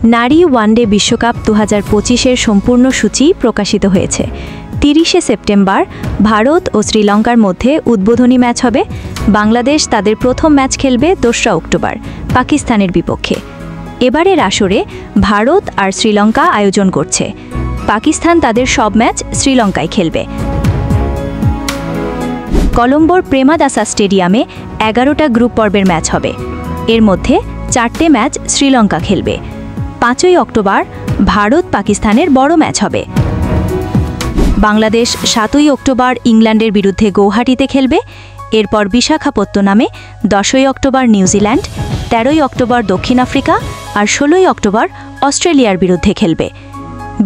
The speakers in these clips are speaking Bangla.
নারী ওয়ানডে বিশ্বকাপ 2025-এর সম্পূর্ণ সূচি প্রকাশিত হয়েছে। 30শে সেপ্টেম্বর ভারত ও শ্রীলঙ্কার মধ্যে উদ্বোধনী ম্যাচ হবে। বাংলাদেশ তাদের প্রথম ম্যাচ খেলবে 2রা অক্টোবর পাকিস্তানের বিপক্ষে। এবারের আসরে ভারত আর শ্রীলঙ্কা আয়োজন করছে। পাকিস্তান তাদের সব ম্যাচ শ্রীলঙ্কায় খেলবে। কলম্বোর প্রেমাদাসা স্টেডিয়ামে 11টা গ্রুপ পর্বের ম্যাচ হবে। এর মধ্যে 4টে ম্যাচ শ্রীলঙ্কা খেলবে। 5ই অক্টোবর ভারত পাকিস্তানের বড় ম্যাচ হবে। বাংলাদেশ 7ই অক্টোবর ইংল্যান্ডের বিরুদ্ধে গৌহাটিতে খেলবে। এরপর বিশাখাপত্তনমে 10ই অক্টোবর নিউজিল্যান্ড, 13ই অক্টোবর দক্ষিণ আফ্রিকা আর 16ই অক্টোবর অস্ট্রেলিয়ার বিরুদ্ধে খেলবে।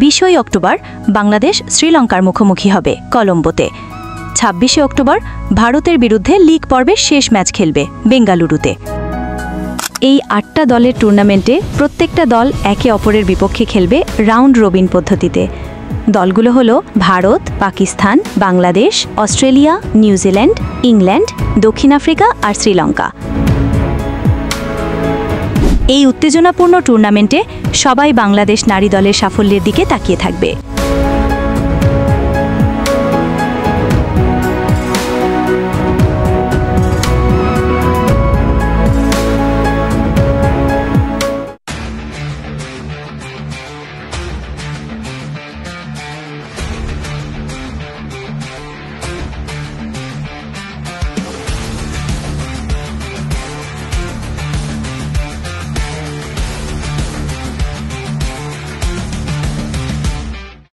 20ই অক্টোবর বাংলাদেশ শ্রীলঙ্কার মুখোমুখি হবে কলম্বোতে। 26শে অক্টোবর ভারতের বিরুদ্ধে লিগ পর্বের শেষ ম্যাচ খেলবে বেঙ্গালুরুতে। এই 8টা দলের টুর্নামেন্টে প্রত্যেকটা দল একে অপরের বিপক্ষে খেলবে রাউন্ড রবিন পদ্ধতিতে। দলগুলো হলো Bharat, Pakistan, Bangladesh, Australia, New Zealand, England, দক্ষিণ আফ্রিকা আর শ্রীলঙ্কা। এই উত্তেজনাপূর্ণ টুর্নামেন্টে সবাই বাংলাদেশ নারী দলের সাফল্যের দিকে তাকিয়ে থাকবে।